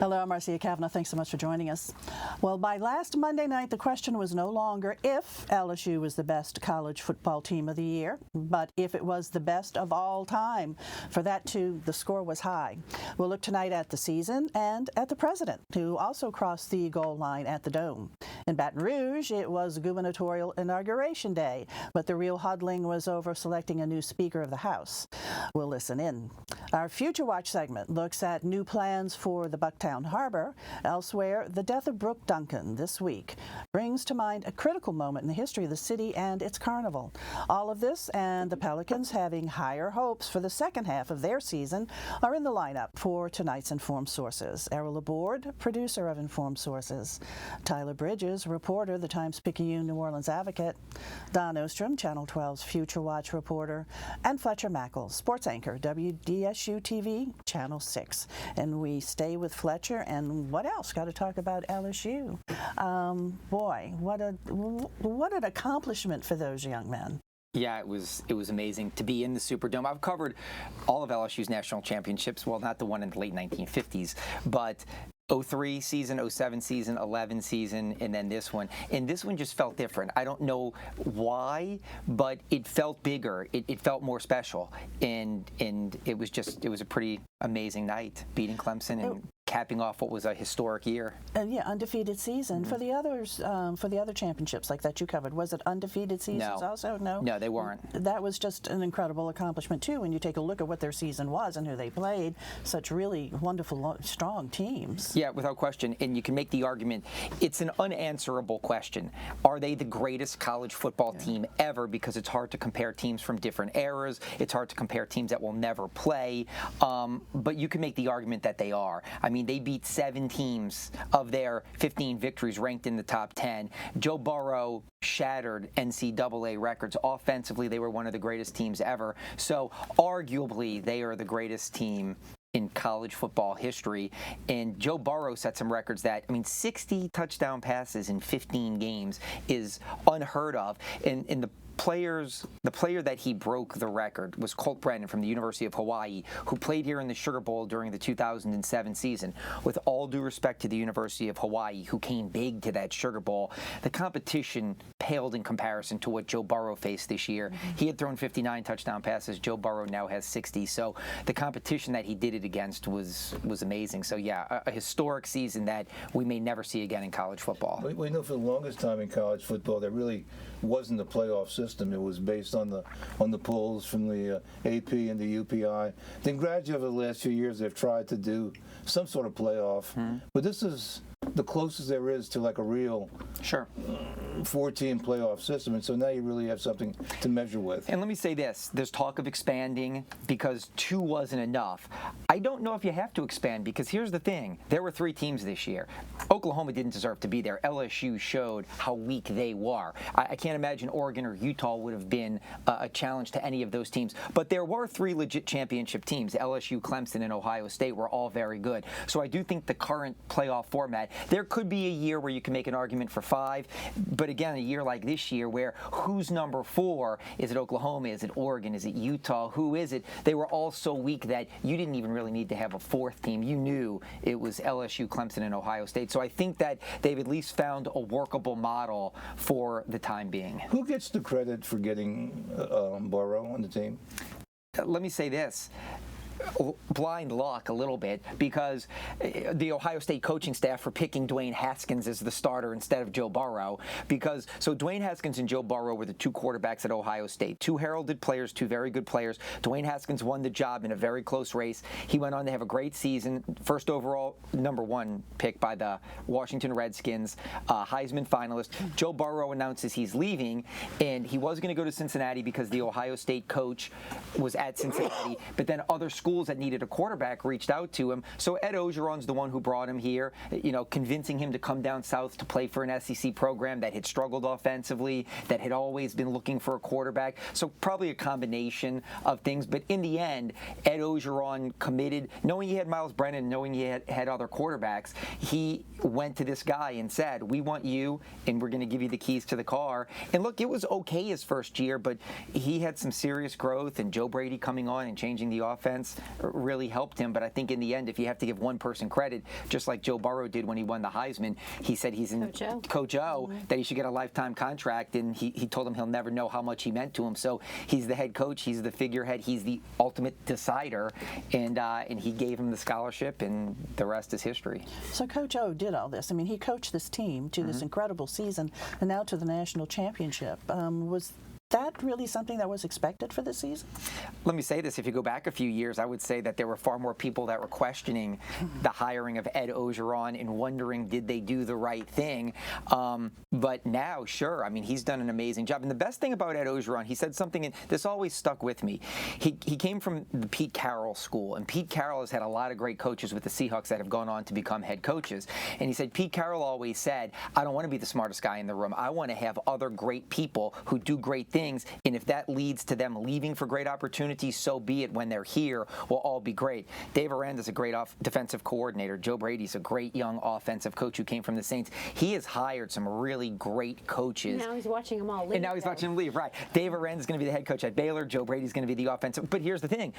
Hello, I'm Marcia Kavanaugh. Thanks so much for joining us. Well, by last Monday night, the question was no longer if LSU was the best college football team of the year, but if it was the best of all time. For that, too, the score was high. We'll look tonight at the season and at the president, who also crossed the goal line at the Dome. In Baton Rouge, it was gubernatorial inauguration day, but the real huddling was over selecting a new Speaker of the House. We'll listen in. Our Future Watch segment looks at new plans for the Bucktown Harbor. Elsewhere, the death of Brooke Duncan this week brings to mind a critical moment in the history of the city and its carnival. All of this and the Pelicans having higher hopes for the second half of their season are in the lineup for tonight's Informed Sources. Errol Laborde, producer of Informed Sources. Tyler Bridges, reporter, the Times-Picayune New Orleans Advocate. Don Ostrom, Channel 12's Future Watch reporter. And Fletcher Mackel, sports anchor, WDSU TV, Channel 6. And we stay with Fletcher. And what else? Got to talk about LSU. Boy, what an accomplishment for those young men. Yeah, it was amazing to be in the Superdome. I've covered all of LSU's national championships. Well, not the one in the late 1950s, but 03 season, 07 season, 11 season, and then this one. And this one just felt different. I don't know why, but it felt bigger. It felt more special. And it was a pretty amazing night, beating Clemson and capping off what was a historic year. Yeah, undefeated season. For the others, for the other championships like that you covered, was it undefeated seasons also? No, they weren't. That was just an incredible accomplishment too when you take a look at what their season was and who they played. Such really wonderful, strong teams. Yeah, without question. And you can make the argument, it's an unanswerable question. Are they the greatest college football team ever? Because it's hard to compare teams from different eras. It's hard to compare teams that will never play. But you can make the argument that they are. I mean, they beat 7 teams of their 15 victories ranked in the top 10. Joe Burrow shattered NCAA records. Offensively, they were one of the greatest teams ever. So arguably, they are the greatest team in college football history. And Joe Burrow set some records that, 60 touchdown passes in 15 games is unheard of. And the player that he broke the record was Colt Brennan from the University of Hawaii, who played here in the Sugar Bowl during the 2007 season. With all due respect to the University of Hawaii, who came big to that Sugar Bowl, the competition paled in comparison to what Joe Burrow faced this year. He had thrown 59 touchdown passes. Joe Burrow now has 60. So the competition that he did it against was amazing. So yeah, a historic season that we may never see again in college football. We know for the longest time in college football there really wasn't a playoff system. It was based on the polls from the AP and the UPI. Then gradually over the last few years they've tried to do some sort of playoff. But this is the closest there is to like a real 4-team playoff system, and so now you really have something to measure with. And let me say this, there's talk of expanding because 2 wasn't enough. I don't know if you have to expand, because here's the thing, there were 3 teams this year. Oklahoma didn't deserve to be there. LSU showed how weak they were. I can't imagine Oregon or Utah would have been a challenge to any of those teams, but there were 3 legit championship teams. LSU, Clemson, and Ohio State were all very good. So I do think the current playoff format, there could be a year where you can make an argument for 5, but again, a year like this year where who's number 4? Is it Oklahoma? Is it Oregon? Is it Utah? Who is it? They were all so weak that you didn't even really need to have a 4th team. You knew it was LSU, Clemson, and Ohio State. So I think that they've at least found a workable model for the time being. Who gets the credit for getting Burrow on the team? Let me say this. Blind luck a little bit, because the Ohio State coaching staff were picking Dwayne Haskins as the starter instead of Joe Burrow, so Dwayne Haskins and Joe Burrow were the 2 quarterbacks at Ohio State, 2 heralded players, 2 very good players. Dwayne Haskins won the job in a very close race. He went on to have a great season, first overall number 1 pick by the Washington Redskins, Heisman finalist. Joe Burrow announces he's leaving, and he was going to go to Cincinnati because the Ohio State coach was at Cincinnati, but then other schools that needed a quarterback reached out to him. So Ed Ogeron's the one who brought him here, convincing him to come down south to play for an SEC program that had struggled offensively, that had always been looking for a quarterback. So probably a combination of things. But in the end, Ed Ogeron committed, knowing he had Miles Brennan, knowing he had other quarterbacks, he went to this guy and said, we want you, and we're going to give you the keys to the car. And look, it was okay his first year, but he had some serious growth, and Joe Brady coming on and changing the offense. really helped him. But I think in the end, if you have to give one person credit, just like Joe Burrow did when he won the Heisman, he said he's in Coach O, that he should get a lifetime contract, and he told him he'll never know how much he meant to him. So he's the head coach, he's the figurehead, he's the ultimate decider, and he gave him the scholarship, and the rest is history. So Coach O did all this. I mean, he coached this team to this incredible season and now to the national championship. Was that really something that was expected for this season? Let me say this, if you go back a few years, I would say that there were far more people that were questioning the hiring of Ed Ogeron and wondering, did they do the right thing? But now, sure, I mean, he's done an amazing job. And the best thing about Ed Ogeron, he said something, and this always stuck with me. He came from the Pete Carroll school, and Pete Carroll has had a lot of great coaches with the Seahawks that have gone on to become head coaches. And he said, Pete Carroll always said, I don't want to be the smartest guy in the room. I want to have other great people who do great things, and if that leads to them leaving for great opportunities, so be it. When they're here, we'll all be great. Dave Aranda's a great defensive coordinator. Joe Brady's a great young offensive coach who came from the Saints. He has hired some really great coaches. Now he's watching them all leave. And now he's watching them leave, right. Dave Aranda's going to be the head coach at Baylor. Joe Brady's going to be the offensive. But here's the thing.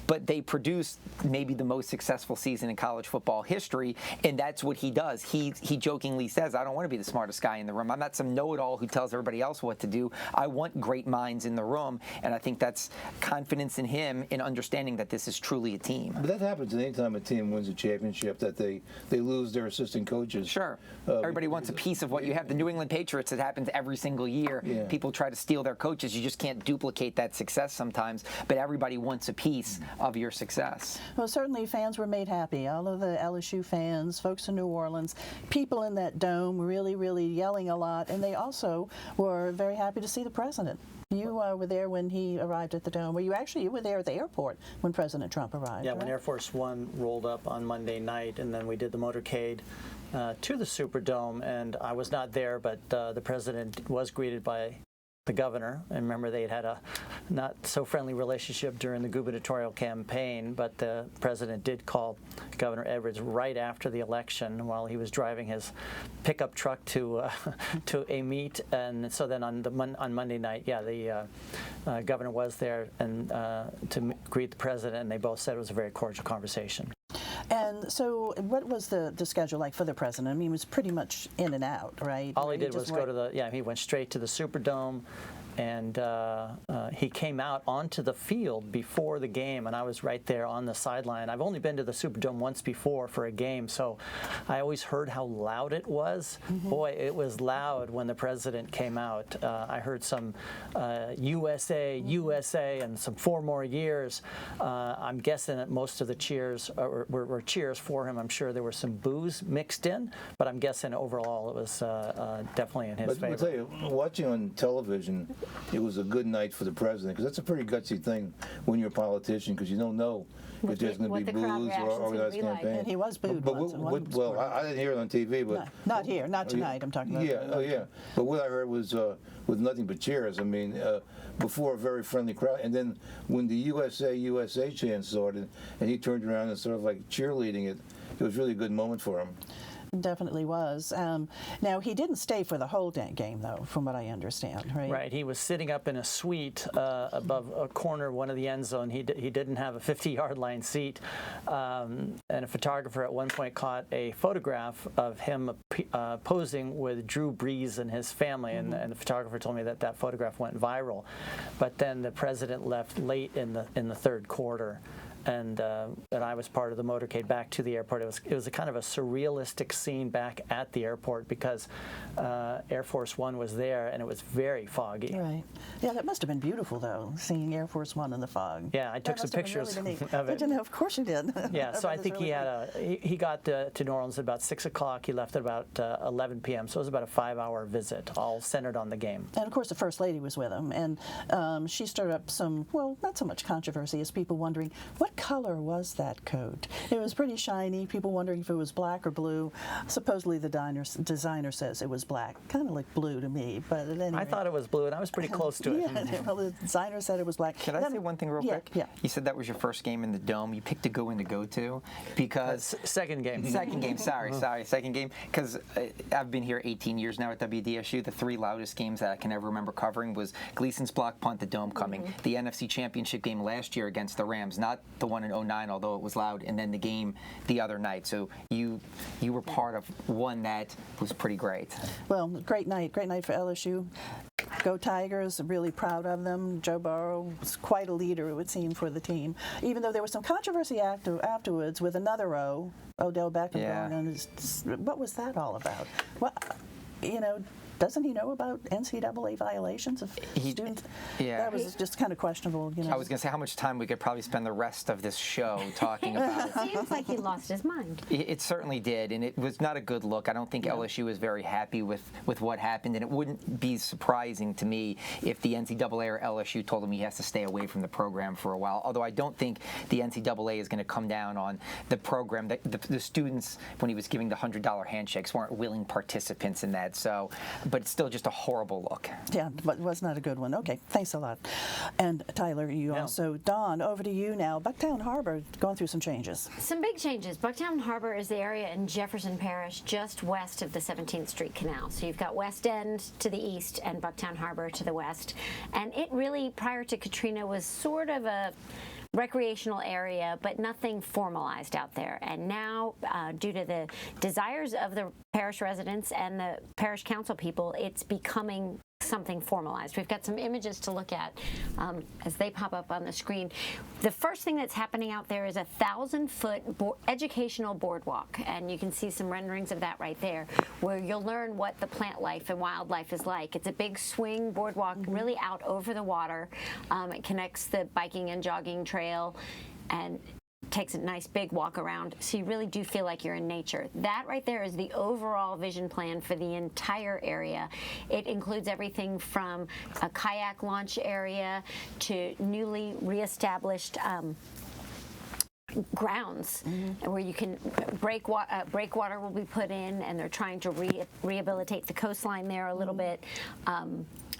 But they produced maybe the most successful season in college football history, and that's what he does. He jokingly says, I don't want to be the smartest guy in the room. I'm not some know-it-all who tells everybody else what to do. I want great minds in the room, and I think that's confidence in him in understanding that this is truly a team. But that happens anytime a team wins a championship, that they lose their assistant coaches. Sure. Everybody wants a piece of what you have. The New England Patriots, it happens every single year. Yeah. People try to steal their coaches. You just can't duplicate that success sometimes, but everybody wants a piece of your success. Well, certainly fans were made happy. All of the LSU fans, folks in New Orleans, people in that dome really, really yelling a lot, and they also were very happy to see the president. You were there when he arrived at the Dome. You were there at the airport when President Trump arrived. Yeah, right? when Air Force One rolled up on Monday night, and then we did the motorcade to the Superdome, and I was not there, but the president was greeted by the governor. And remember, they had a not so friendly relationship during the gubernatorial campaign, but the president did call Governor Edwards right after the election while he was driving his pickup truck to a meet. And so then on Monday night, yeah, the governor was there and to greet the president, and they both said it was a very cordial conversation. And so what was the schedule like for the president? I mean, he was pretty much in and out, right? All he did was go to he went straight to the Superdome, and he came out onto the field before the game, and I was right there on the sideline. I've only been to the Superdome once before for a game, so I always heard how loud it was. Mm-hmm. Boy, it was loud when the president came out. I heard some USA, USA, and some 4 more years. I'm guessing that most of the cheers were cheers for him. I'm sure there were some boos mixed in, but I'm guessing overall it was definitely in his favor. I'll tell you, watching on television, it was a good night for the president, because that's a pretty gutsy thing when you're a politician, because you don't know if there's going to be boos or organized campaign. And he was booed but once. Well, I didn't hear it on TV, but... No, not here, not tonight, I'm talking about. Yeah. But what I heard was with nothing but cheers. I mean, before a very friendly crowd. And then when the USA chant started, and he turned around and sort of like cheerleading it, it was really a good moment for him. Definitely was. Now, he didn't stay for the whole game, though, from what I understand, right? Right. He was sitting up in a suite above a corner, one of the end zone. He didn't have a 50-yard line seat. And a photographer at one point caught a photograph of him posing with Drew Brees and his family. Mm-hmm. And the photographer told me that photograph went viral. But then the president left late in the third quarter. And I was part of the motorcade back to the airport. It was a kind of a surrealistic scene back at the airport, because Air Force One was there, and it was very foggy. Right. Yeah, that must have been beautiful, though, seeing Air Force One in the fog. Yeah, I took some pictures really of it. Of course you did. Yeah, so I think he got to New Orleans at about 6 o'clock. He left at about 11 p.m., so it was about a 5-hour visit, all centered on the game. And, of course, the First Lady was with him, and she stirred up some, well, not so much controversy as people wondering, what color was that coat? It was pretty shiny, people wondering if it was black or blue. Supposedly the designer says it was black, kind of like blue to me, but at any rate. I thought it was blue, and I was pretty close to it. Yeah, well, the designer said it was black. Can I say one thing real quick? Yeah. You said that was your first game in the Dome. You picked a good one to go to because... Second game. Second game, sorry, second game. Because I've been here 18 years now at WDSU. The 3 loudest games that I can ever remember covering was Gleason's block punt, the Dome coming, the NFC Championship game last year against the Rams, not the the one in '09, although it was loud, and then the game the other night. So you were part of one that was pretty great. Well, great night for LSU. Go Tigers, really proud of them. Joe Burrow was quite a leader, it would seem, for the team. Even though there was some controversy afterwards with another Odell Beckham Yeah. going on. What was that all about? What, doesn't he know about NCAA violations of students? Yeah. That was just kind of questionable. I was going to say how much time we could probably spend the rest of this show talking about it. It seems like he lost his mind. It certainly did, and it was not a good look. I don't think LSU was very happy with what happened, and it wouldn't be surprising to me if the NCAA or LSU told him he has to stay away from the program for a while. Although I don't think the NCAA is going to come down on the program. The students, when he was giving the $100 handshakes, weren't willing participants in that. So, but it's still just a horrible look. Yeah, but it was not a good one. Okay, thanks a lot. And Tyler, you also, Dawn, over to you now. Bucktown Harbor going through some changes. Some big changes. Bucktown Harbor is the area in Jefferson Parish just west of the 17th Street Canal. So you've got West End to the east and Bucktown Harbor to the west. And it really, prior to Katrina, was sort of a recreational area, but nothing formalized out there. And now, due to the desires of the parish residents and the parish council people, it's becoming something formalized. We've got some images to look at as they pop up on the screen. The first thing that's happening out there is a 1,000-foot educational boardwalk, and you can see some renderings of that right there, where you'll learn what the plant life and wildlife is like. It's a big swing boardwalk, really out over the water. It connects the biking and jogging trail, and takes a nice big walk around, so you really do feel like you're in nature. That right there is the overall vision plan for the entire area. It includes everything from a kayak launch area to newly reestablished grounds where you can breakwater will be put in, and they're trying to rehabilitate the coastline there a little bit.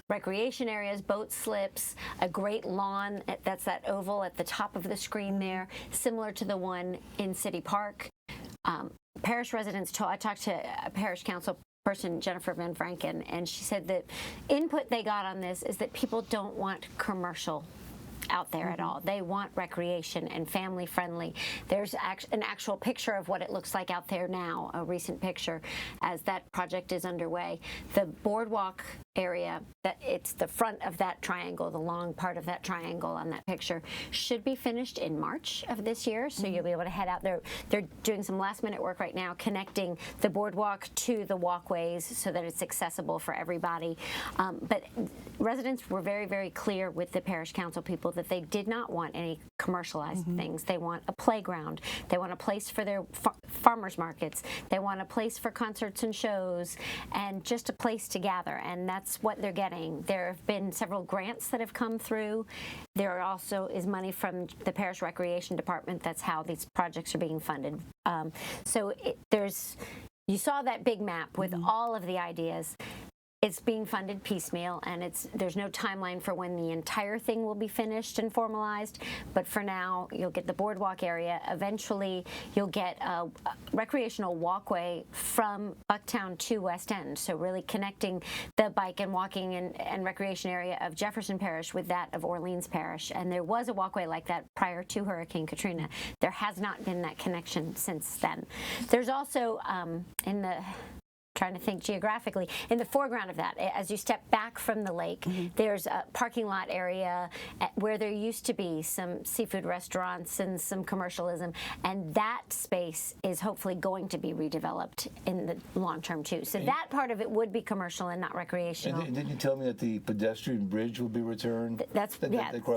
Recreation areas, boat slips, a great lawn, that's that oval at the top of the screen there, similar to the one in City Park. Parish residents, I talked to a parish council person, Jennifer Van Franken, and she said that input they got on this is that people don't want commercial out there at all. They want recreation and family friendly. There's an actual picture of what it looks like out there now, a recent picture as that project is underway. The boardwalk area, that it's the front of that triangle, the long part of that triangle on that picture, should be finished in March of this year, so you'll be able to head out there. They're doing some last minute work right now connecting the boardwalk to the walkways so that it's accessible for everybody. But residents were very, very clear with the parish council people that they did not want any commercialized things. They want a playground. They want a place for their farmers markets. They want a place for concerts and shows, and just a place to gather. And that's what they're getting. There have been several grants that have come through. There also is money from the parish recreation department. That's how these projects are being funded. You saw that big map with all of the ideas. It's being funded piecemeal, and there's no timeline for when the entire thing will be finished and formalized, but for now, you'll get the boardwalk area. Eventually, you'll get a recreational walkway from Bucktown to West End, so really connecting the bike and walking and recreation area of Jefferson Parish with that of Orleans Parish, and there was a walkway like that prior to Hurricane Katrina. There has not been that connection since then. There's also, trying to think geographically, in the foreground of that, as you step back from the lake, there's a parking lot area where there used to be some seafood restaurants and some commercialism, and that space is hopefully going to be redeveloped in the long term too. So that part of it would be commercial and not recreational. And didn't you tell me that the pedestrian bridge will be returned? Across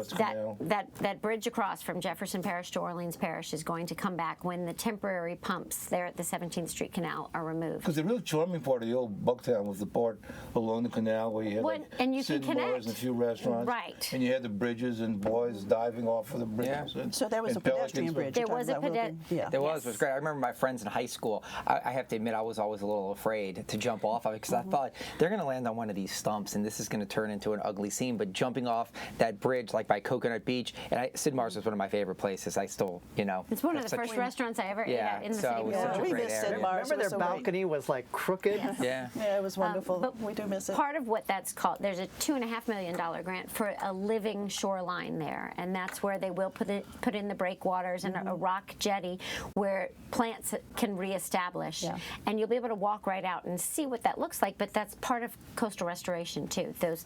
the canal? That bridge across from Jefferson Parish to Orleans Parish is going to come back when the temporary pumps there at the 17th Street Canal are removed. Because the real charming part of the old Bucktown was the part along the canal where you had and you sit can connect. bars and a few restaurants. Right. And you had the bridges and boys diving off of the bridges. Yeah. So there was a pedestrian bridge. There was a pedestrian. Yeah. There was. It was great. I remember my friends in high school. I have to admit, I was always a little afraid to jump off of it because I thought they're going to land on one of these stumps and this is going to turn into an ugly scene. But jumping off that bridge, like by Coconut Beach, and Sid Mar's was one of my favorite places. I still, It's one of the first restaurants I ever ate at in the city. It was such a we great missed area. Sid Mar's. Remember their balcony was like crooked goodness. Yeah. Yeah, it was wonderful. But We do miss it. Part of what that's called, there's a $2.5 million grant for a living shoreline there, and that's where they will put in the breakwaters and a rock jetty where plants can reestablish. Yeah. And you'll be able to walk right out and see what that looks like, but that's part of coastal restoration too. Those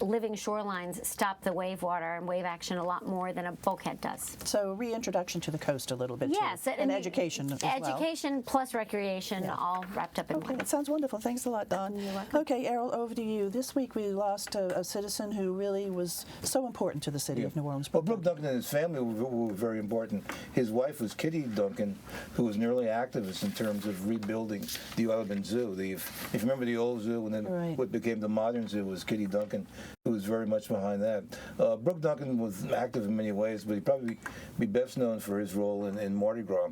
living shorelines stop the wave water and wave action a lot more than a bulkhead does. So reintroduction to the coast a little bit Yes, too. And education as well. Education plus recreation, all wrapped up in Okay, one. that sounds wonderful. Thanks a lot, Dawn. You're welcome. Okay, Errol, over to you. This week we lost a citizen who really was so important to the city of New Orleans. Well, Brooke Duncan and his family were very important. His wife was Kitty Duncan, who was an early activist in terms of rebuilding the Audubon Zoo. If you remember the old zoo, and then what became the modern zoo was Kitty Duncan, who was very much behind that. Brooke Duncan was active in many ways, but he'd probably be best known for his role in Mardi Gras.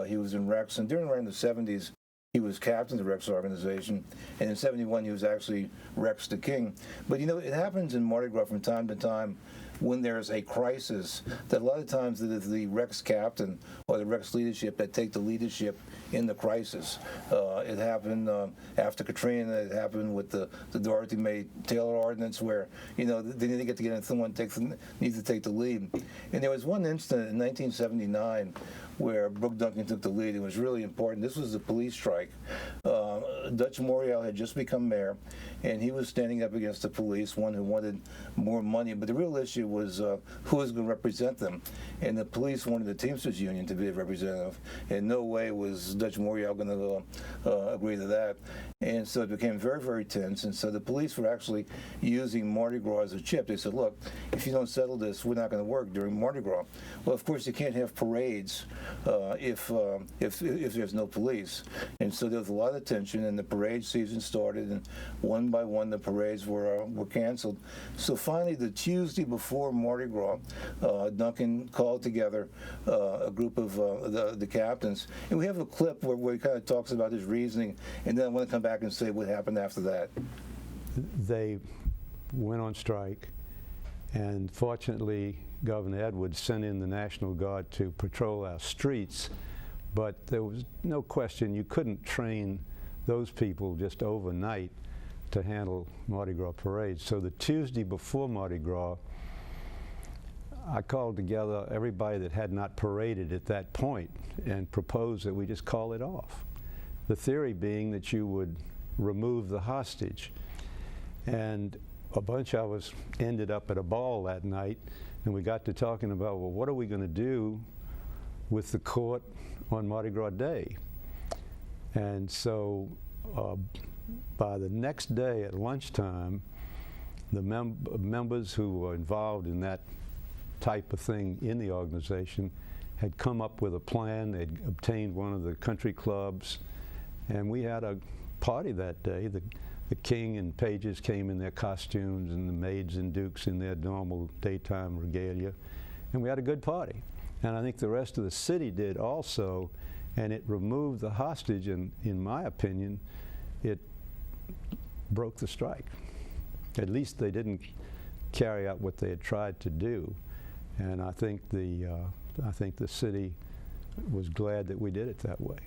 He was in Rex, and around the 70s, he was captain of the Rex organization, and in '71 he was actually Rex the King. But it happens in Mardi Gras from time to time when there's a crisis that a lot of times it is the Rex captain or the Rex leadership that take the leadership in the crisis. It happened after Katrina. It happened with the Dorothy May Taylor ordinance where they need to get together and someone needs to take the lead. And there was one incident in 1979 where Brooke Duncan took the lead. It was really important. This was the police strike. Dutch Morial had just become mayor, and he was standing up against the police, one who wanted more money. But the real issue was who was going to represent them. And the police wanted the Teamsters Union to be a representative. In no way was Dutch Morial going to agree to that. And so it became very, very tense. And so the police were actually using Mardi Gras as a chip. They said, look, if you don't settle this, we're not going to work during Mardi Gras. Well, of course, you can't have parades if there's no police. And so there was a lot of tension, and the parade season started, and one by one the parades were canceled. So finally, the Tuesday before Mardi Gras, Duncan called together a group of the captains, and we have a clip where he kind of talks about his reasoning, and then I want to come back and say what happened after that. They went on strike, and fortunately Governor Edwards sent in the National Guard to patrol our streets, but there was no question you couldn't train those people just overnight to handle Mardi Gras parades. So the Tuesday before Mardi Gras, I called together everybody that had not paraded at that point and proposed that we just call it off. The theory being that you would remove the hostage. And a bunch of us ended up at a ball that night, and we got to talking about, well, what are we going to do with the court on Mardi Gras Day? And so by the next day at lunchtime, the members who were involved in that type of thing in the organization had come up with a plan. They'd obtained one of the country clubs, and we had a party that day. The king and pages came in their costumes, and the maids and dukes in their normal daytime regalia, and we had a good party. And I think the rest of the city did also, and it removed the hostage, and in my opinion, it broke the strike. At least they didn't carry out what they had tried to do, and I think the city was glad that we did it that way.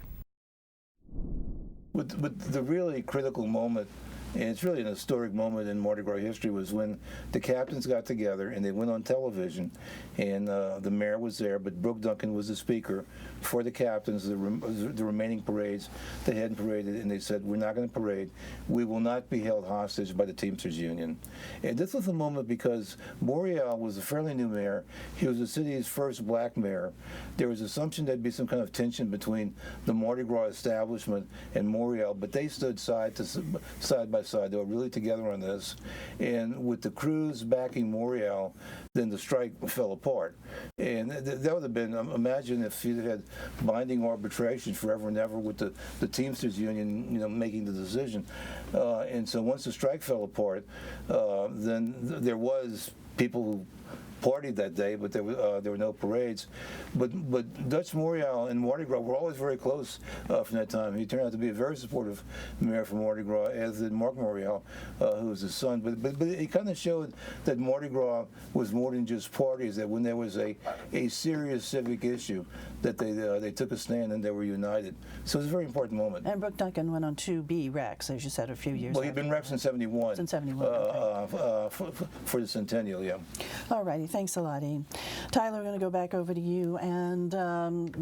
But the really critical moment, and it's really an historic moment in Mardi Gras history, was when the captains got together and they went on television, and the mayor was there, but Brooke Duncan was the speaker for the captains, the remaining parades that hadn't paraded, and they said, we're not going to parade. We will not be held hostage by the Teamsters Union. And this was a moment because Morial was a fairly new mayor. He was the city's first black mayor. There was assumption there'd be some kind of tension between the Mardi Gras establishment and Morial, but they stood side by side. They were really together on this. And with the crews backing Morial, then the strike fell apart. And that would have been, imagine if you had binding arbitration forever and ever with the Teamsters Union, making the decision. And so once the strike fell apart, then there was people who partied that day, but there were no parades. But Dutch Morial and Mardi Gras were always very close from that time. He turned out to be a very supportive mayor for Mardi Gras, as did Mark Morial, who was his son. But it kind of showed that Mardi Gras was more than just parties. That when there was a serious civic issue, that they took a stand and they were united. So it was a very important moment. And Brooke Duncan went on to be Rex, as you said, a few years ago. Well, he'd been Rex in '71. In '71, okay. For the centennial, yeah. All righty, thanks a lot, Ian. Tyler, we're going to go back over to you. And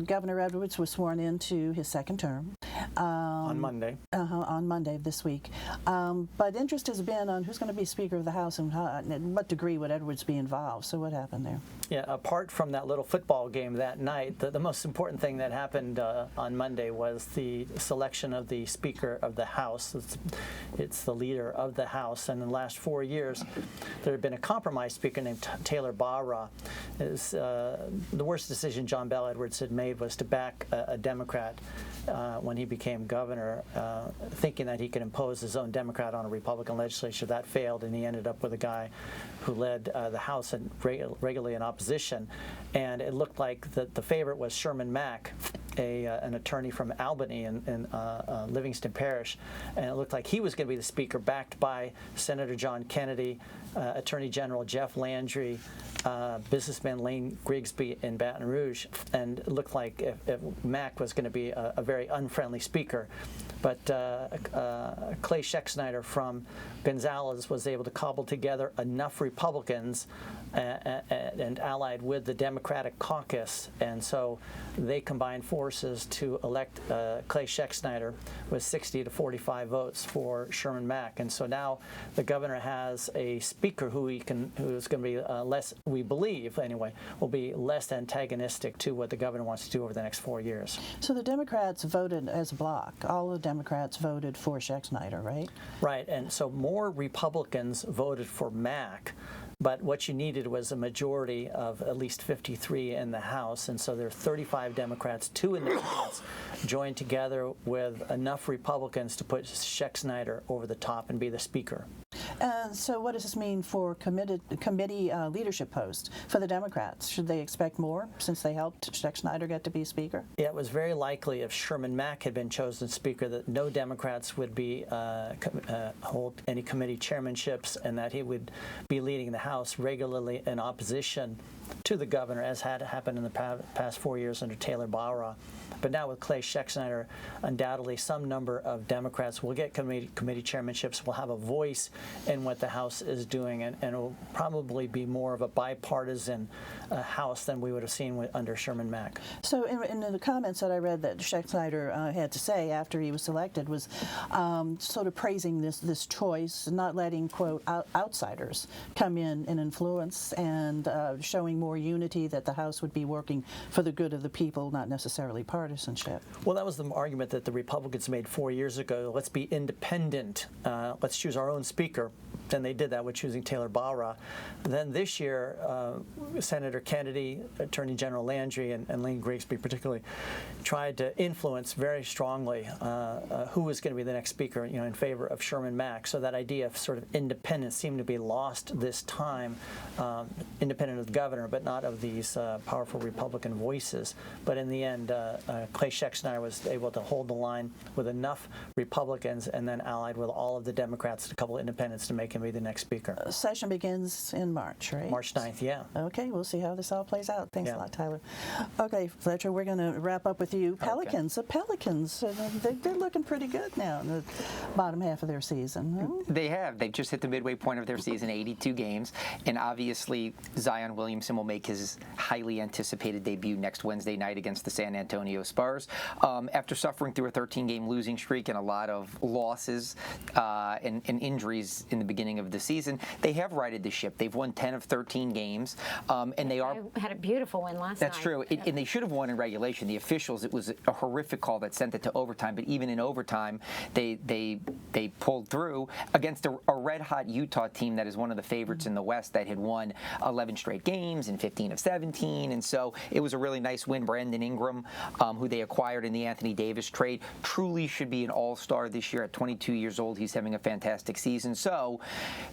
Governor Edwards was sworn into his second term. On Monday. On Monday of this week. But interest has been on who's going to be Speaker of the House and in what degree would Edwards be involved. So what happened there? Yeah, apart from that little football game that night, the most important thing that happened on Monday was the selection of the Speaker of the House. It's the leader of the House, and in the last 4 years, there had been a compromise speaker named Taylor Barra. The worst decision John Bell Edwards had made was to back a Democrat when he became governor, thinking that he could impose his own Democrat on a Republican legislature. That failed, and he ended up with a guy who led the House and regularly in opposition. And it looked like the favorite was Sherman Mack, an attorney from Albany in Livingston Parish, and it looked like he was going to be the speaker, backed by Senator John Kennedy, Attorney General Jeff Landry, businessman Lane Grigsby in Baton Rouge, and it looked like if Mack was going to be a very unfriendly speaker. But Clay Schexnayder from Gonzales was able to cobble together enough Republicans and allied with the Democratic caucus, and so they combined forces to elect Clay Schexnayder with 60 to 45 votes for Sherman Mack. And so now the governor has a speaker who's going to be less, we believe anyway, will be less antagonistic to what the governor wants to do over the next 4 years. So the Democrats voted as a block. All the Democrats voted for Schexnayder, right? Right, and so more Republicans voted for Mack. But what you needed was a majority of at least 53 in the House, and so there are 35 Democrats, 2 independents, joined together with enough Republicans to put Schexnayder over the top and be the Speaker. And so what does this mean for committee leadership posts for the Democrats? Should they expect more since they helped Schexnayder get to be Speaker? Yeah, it was very likely if Sherman Mack had been chosen Speaker that no Democrats would be hold any committee chairmanships, and that he would be leading the House regularly in opposition to the governor, as had happened in the past 4 years under Taylor Barra. But now with Clay Schexnayder, undoubtedly some number of Democrats will get committee chairmanships, will have a voice in what the House is doing, and it will probably be more of a bipartisan House than we would have seen under Sherman Mack. So in the comments that I read that Schexnayder had to say after he was selected was sort of praising this choice, not letting, quote, outsiders come in and influence, and showing more unity, that the House would be working for the good of the people, not necessarily partisanship. Well, that was the argument that the Republicans made 4 years ago. Let's be independent. Let's choose our own speaker. Then they did that with choosing Taylor Barra. Then this year, Senator Kennedy, Attorney General Landry, and Lane Grigsby particularly tried to influence very strongly who was going to be the next speaker, in favor of Sherman Mack. So that idea of sort of independence seemed to be lost this time, independent of the governor, but not of these powerful Republican voices. But in the end, Clay Schexnayder was able to hold the line with enough Republicans and then allied with all of the Democrats and a couple of independents to make him be the next speaker. Session begins in March, right? March 9th, yeah. Okay, we'll see how this all plays out. Thanks Yeah. a lot, Tyler. Okay, Fletcher, we're going to wrap up with you. Pelicans. The Pelicans, they're looking pretty good now in the bottom half of their season. They have. They've just hit the midway point of their season, 82 games, and obviously Zion Williamson will make his highly anticipated debut next Wednesday night against the San Antonio Spurs. After suffering through a 13-game losing streak and a lot of losses and injuries in the beginning of the season, they have righted the ship. They've won 10 of 13 games, and they had a beautiful win last night. That's true, and they should have won in regulation. The officials, it was a horrific call that sent it to overtime, but even in overtime, they pulled through against a red-hot Utah team that is one of the favorites in the West that had won 11 straight games and 15 of 17, and so it was a really nice win. Brandon Ingram, who they acquired in the Anthony Davis trade, truly should be an all-star this year at 22 years old. He's having a fantastic season. So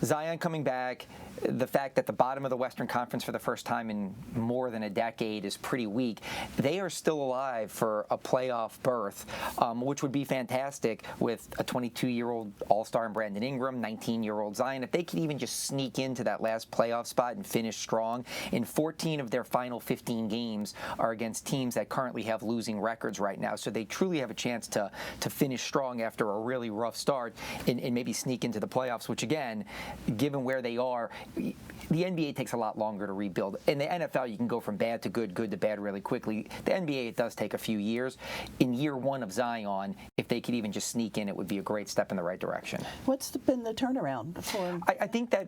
Zion coming back, the fact that the bottom of the Western Conference for the first time in more than a decade is pretty weak. They are still alive for a playoff berth, which would be fantastic with a 22-year-old All-Star in Brandon Ingram, 19-year-old Zion. If they could even just sneak into that last playoff spot and finish strong, in 14 of their final 15 games are against teams that currently have losing records right now. So they truly have a chance to finish strong after a really rough start and maybe sneak into the playoffs, which again, given where they are, the NBA takes a lot longer to rebuild. In the NFL, you can go from bad to good, good to bad really quickly. The NBA, it does take a few years. In year one of Zion, if they could even just sneak in, it would be a great step in the right direction. What's been the turnaround for? I think that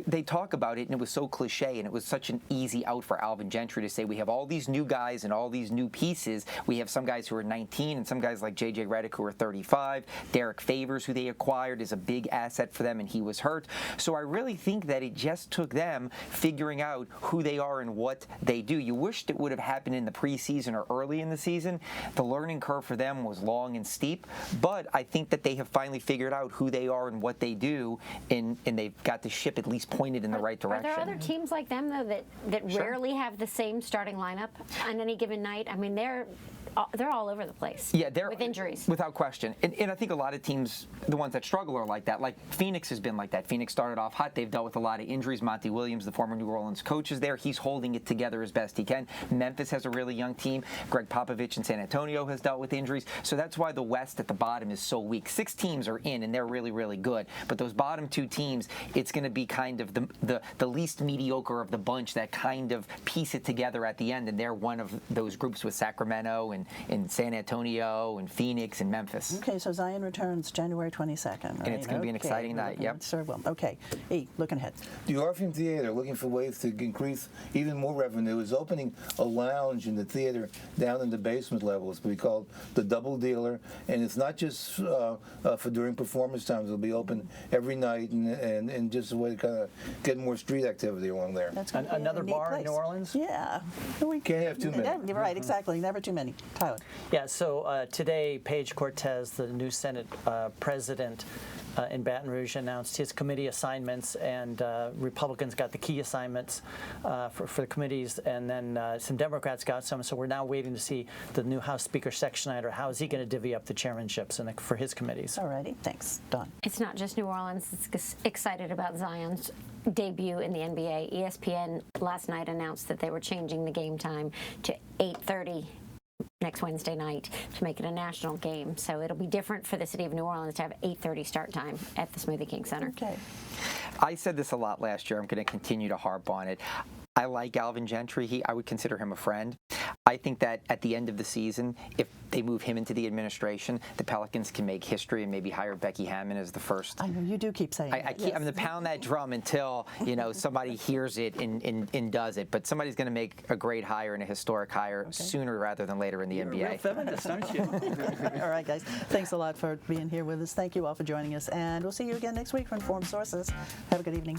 they talk about it, and it was so cliche, and it was such an easy out for Alvin Gentry to say, we have all these new guys and all these new pieces. We have some guys who are 19 and some guys like J.J. Redick who are 35. Derek Favors, who they acquired, is a big asset for them, and he was hurt. So I really think that it just took them figuring out who they are and what they do. You wished it would have happened in the preseason or early in the season. The learning curve for them was long and steep, but I think that they have finally figured out who they are and what they do, and they've got the ship at least pointed in the right direction. Are there other teams like them, though, that Sure. rarely have the same starting lineup on any given night? I mean, they're all over the place. Yeah, they're with injuries. without question. And I think a lot of teams, the ones that struggle, are like that. Like Phoenix has been like that. Phoenix started off hot. They've dealt with a lot of injuries. Monty Williams, the former New Orleans coach, is there. He's holding it together as best he can. Memphis has a really young team. Greg Popovich in San Antonio has dealt with injuries. So that's why the West at the bottom is so weak. 6 teams are in, and they're really, really good. But those bottom 2 teams, it's going to be kind of the least mediocre of the bunch that kind of piece it together at the end. And they're one of those groups with Sacramento and San Antonio and Phoenix and Memphis. Okay, so Zion returns January 22nd, right? And it's going to be an exciting night, yep. Sure will. Okay. E, looking ahead. The Orpheum Theater, looking for ways to increase even more revenue, is opening a lounge in the theater down in the basement level. It's going to be called the Double Dealer, and it's not just for during performance times. It'll be open every night and just a way to kind of get more street activity along there. That's gonna be Another a neat bar in place. New Orleans? Yeah. We Can't have too many. Right, exactly. Never too many. Tyler. Yeah, so today, Paige Cortez, the new Senate president in Baton Rouge, announced his committee assignments, and Republicans got the key assignments for the committees, and then some Democrats got some. So we're now waiting to see the new House Speaker, Sec Schneider. How is he going to divvy up the chairmanships for his committees? All righty. Thanks. Don. It's not just New Orleans that's excited about Zion's debut in the NBA. ESPN last night announced that they were changing the game time to 8:30 next Wednesday night to make it a national game. So it'll be different for the city of New Orleans to have 8:30 start time at the Smoothie King Center. Okay. I said this a lot last year. I'm going to continue to harp on it. I like Alvin Gentry. I would consider him a friend. I think that at the end of the season, if they move him into the administration, the Pelicans can make history and maybe hire Becky Hammon as the first. I know you do keep saying that. I'm going to pound that drum until somebody hears it and does it. But somebody's going to make a great hire and a historic hire sooner rather than later in the NBA. You're a real feminist, aren't you? All right, guys. Thanks a lot for being here with us. Thank you all for joining us, and we'll see you again next week for Informed Sources. Have a good evening.